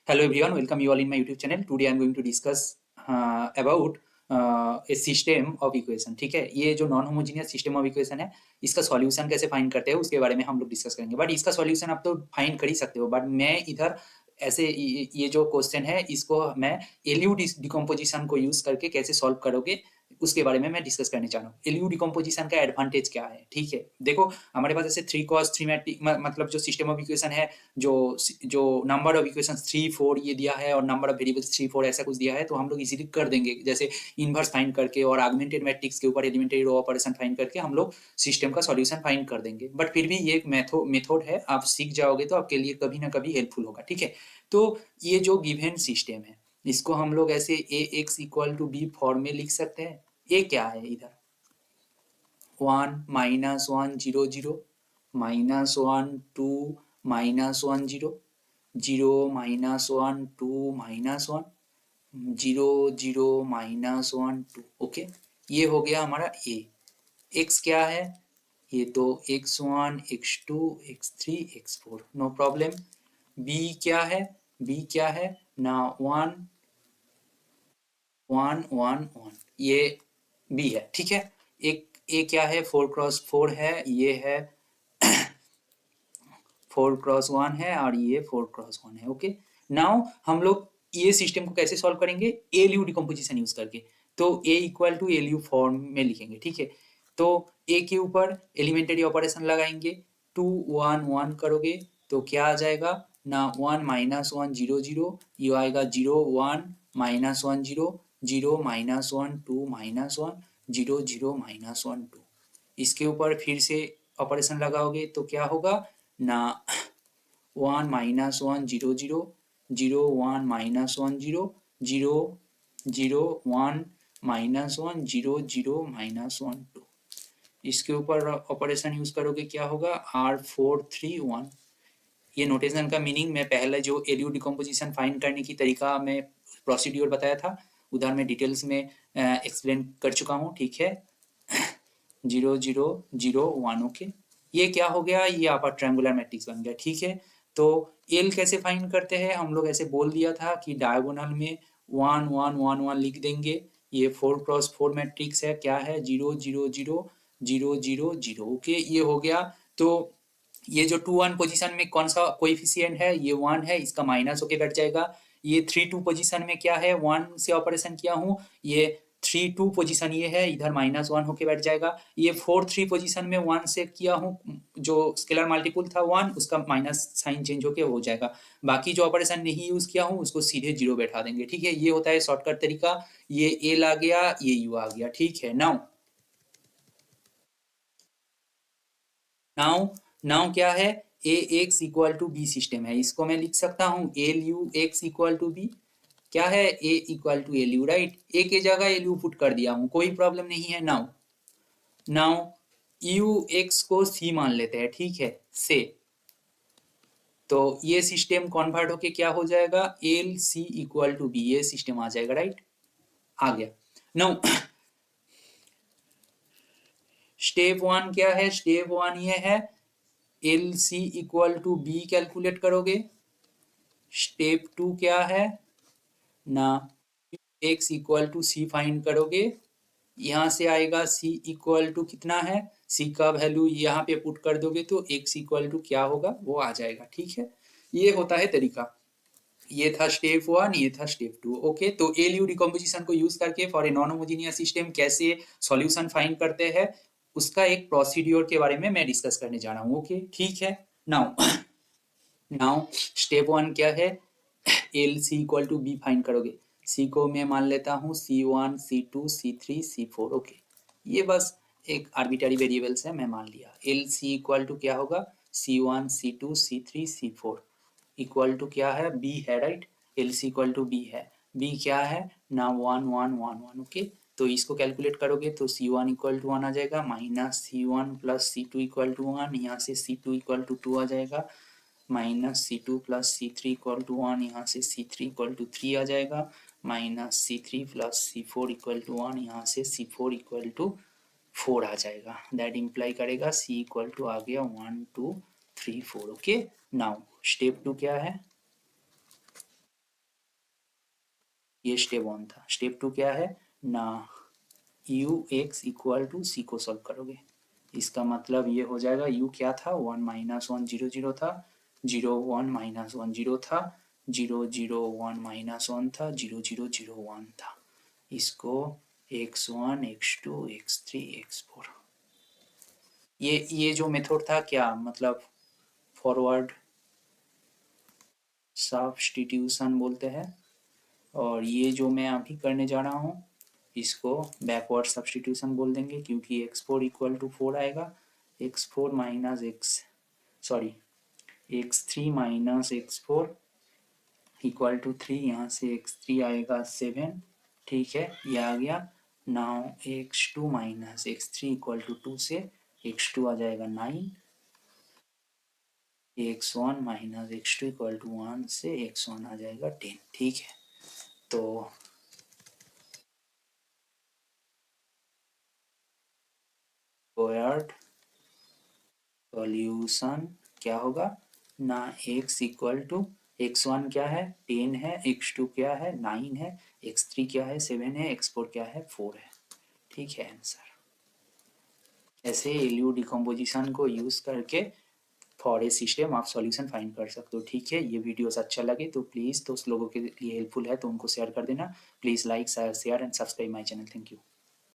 Hello everyone, welcome you all in my YouTube channel. Today I'm going to discuss about a system of equation. ठीक है, ये जो non homogeneous system of equation है, इसका solution कैसे find करते हैं उसके बारे में हम लोग डिस्कस करेंगे. बट इसका सॉल्यूशन आप तो फाइंड कर ही सकते हो, बट मैं इधर ऐसे ये जो क्वेश्चन है इसको मैं एलयू डिकम्पोजिशन को यूज करके कैसे सॉल्व करोगे उसके बारे में मैं डिस्कस करने चाह रहा हूँ. एलयू डिकम्पोजिशन का एडवांटेज क्या है? ठीक है, देखो हमारे पास ऐसे 3 cos 3 मैट्रिक मतलब जो सिस्टम ऑफ इक्वेशन है, जो जो नंबर ऑफ इक्वेशंस 3 4 ये दिया है और नंबर ऑफ वेरिएबल्स 3 4 ऐसा कुछ दिया है, तो हम लोग इजीली कर देंगे. जैसे इनवर्स फाइंड करके और ऑगमेंटेड मैट्रिक्स के ऊपर एलिमेंट्री रो ऑपरेशन फाइंड करके हम लोग सिस्टम का सॉल्यूशन फाइंड कर देंगे. बट फिर भी ये एक मेथड है, आप सीख जाओगे तो आपके लिए कभी ना कभी हेल्पफुल होगा. ठीक है, तो ये जो गिवन सिस्टम है इसको हम लोग ऐसे A X equal to B form में लिख सकते हैं. ए क्या है? इधर 1 -1 0 0 -1 2 -1 0 0 -1 2 -1 0 0 -1 2. ओके, ये हो गया हमारा ए. एक्स क्या है? ये तो x1 x2 x3 x4, no problem. B क्या है? बी क्या है ना? 1 1 1 1, ये बी है. ठीक है, एक ए क्या है? 4x4 है, ये है 4x1 है और ये 4x1 है. ओके, नाउ हम लोग ये सिस्टम को कैसे सॉल्व करेंगे? एलयू डिकम्पोजिशन यूज करके. तो ए इक्वल टू एलयू फॉर्म में लिखेंगे. ठीक है, तो ए के ऊपर एलिमेंट्री ऑपरेशन लगाएंगे. 2 1 1 करोगे तो क्या आ जाएगा ना? 1 -1 0 0, ये आएगा 0 1 -1 0 0 -1 2 -1 0 0 -1 2. इसके ऊपर फिर से ऑपरेशन लगाओगे तो क्या होगा ना? 1 -1 0 0 0 1 -1 0 0 0 1 -1 0 0 -1 2. इसके ऊपर ऑपरेशन यूज करोगे क्या होगा? R4 3 1. ये नोटेशन का मीनिंग मैं पहले जो एलयू डिकम्पोजिशन फाइंड करने की तरीका में प्रोसीड्यूर बताया था उधर मैं डिटेल्स में एक्सप्लेन कर चुका हूँ. ठीक है, 0 0 0 1. ओके, ये क्या हो गया? ये आपका ट्रायंगुलर मैट्रिक्स बन गया. ठीक है, तो एल कैसे फाइंड करते हैं? हम लोग ऐसे बोल दिया था कि डायगोनल में 1 1 1 1 लिख देंगे. ये 4x4 मैट्रिक्स है. क्या है? 0 0 0 0 0 0. ओके, ये हो गया. तो ये जो 2 1 पोजीशन में कौन सा कोएफिशिएंट है? ये 1 है, इसका माइनस होके बैठ जाएगा. ये 3 2 पोजीशन में क्या है? 1 से ऑपरेशन किया हूँ, ये 3 2 पोजीशन ये है, इधर -1 होके बैठ जाएगा. ये 4 3 पोजीशन में 1 से किया हूँ, जो स्केलर मल्टीपल था 1, उसका माइनस साइन चेंज होके हो जाएगा. बाकी जो ऑपरेशन नहीं यूज किया हूँ उसको सीधे 0 बैठा देंगे. ठीक है, ये होता है शॉर्टकट तरीका. ये एल आ गया, ये यू आ गया. ठीक है, नाउ नाउ क्या है? A X equal to B system है, इसको मैं लिख सकता हूँ L U X equal to B. क्या है? A equal to L U. Right, A के जगह एल यू पुट कर दिया हूँ, कोई प्रॉब्लम नहीं है. नाउ नाउ यू एक्स को सी मान लेते हैं. ठीक है, से तो ये सिस्टम कन्वर्ट होके क्या हो जाएगा? L C equal to B, ये सिस्टम आ जाएगा. राइट, आ गया. नाउ स्टेप 1 क्या है? स्टेप 1 ये है L C equal to B calculate करोगे. स्टेप 2 क्या है ना? X equal to C find करोगे. यहाँ से आएगा सी इक्वल टू कितना है? सी का वैल्यू यहाँ पे पुट कर दोगे तो एक्स इक्वल टू क्या होगा वो आ जाएगा. ठीक है, ये होता है तरीका. ये था स्टेप 1, ये था स्टेप 2. ओके, तो एलयू डिकम्पोजिशन को यूज करके for a non homogeneous system कैसे सॉल्यूशन फाइंड करते हैं उसका एक प्रोसीड्योर के बारे में मैं डिस्कस करने जा रहा हूँ. ओके, ठीक है. नाउ नाउ स्टेप 1 क्या है? L C equal to B find करोगे. सी को मैं मान लेता हूँ C1 C2 C3 C4. Okay, ये बस एक आर्बिटरी वेरिएबल्स है, मैं मान लिया. एल सी इक्वल टू क्या होगा? C1 C2 C3 C4 equal to क्या है? बी है. Right, L C equal to B है. बी क्या है ना? 1 1 1 1. ओके, तो इसको कैलकुलेट करोगे तो C1 इक्वल टू 1 आ जाएगा, minus C1 plus C2 equal to 1, यहाँ से C2 इक्वल टू 2 आ जाएगा, minus C2 plus C3 equal to 1, यहाँ से C3 इक्वल टू 3 आ जाएगा, minus C3 plus C4 equal to 1, यहाँ से C4 इक्वल टू 4 आ जाएगा. दैट इम्प्लाई करेगा C इक्वल टू आ गया 1 2 3 4. ओके, नाउ स्टेप 2 क्या है? ये स्टेप 1 था। स्टेप 2 क्या है ना, यू एक्स इक्वल टू सी को सॉल्व करोगे। इसका मतलब ये हो जाएगा यू क्या था 1 माइनस 1 0 0 था, 0 1 माइनस 1 0 था, 0 0 1 माइनस 1 था, 0 0 0 1 था। इसको x1 x2 x3 x4, ये जो मेथड था क्या मतलब फॉरवर्ड सब्स्टिट्यूशन बोलते हैं, और ये जो मैं अभी करने जा रहा हूँ इसको बैकवर्ड सब्स्टिट्यूशन बोल देंगे, क्योंकि x4 इक्वल टू 4 आएगा, x4 minus X sorry x3 minus x4 equal to 3, यहाँ से x3 आएगा 7, ठीक है ये आ गया। Now x2 minus x3 equal to 2 से x2 आ जाएगा 9, x1 minus x2 equal to 1 से x1 आ जाएगा 10, ठीक है। तो स्क्वायर्ड सॉल्यूशन क्या होगा ना, x इक्वल टू x1 क्या है 10 है, x2 क्या है 9 है, x3 क्या है 7 है, x4 क्या है 4 है, ठीक है आंसर। ऐसे एलयू डिकम्पोजिशन को यूज़ करके फॉर ए सिस्टम आप सॉल्यूशन फाइंड कर सकते हो, ठीक है। ये वीडियोस अच्छा लगे तो प्लीज़ दोस्त लोगों के लिए हेल्पफुल है तो उनको शेयर कर देना। Please like share and subscribe my channel. Thank you.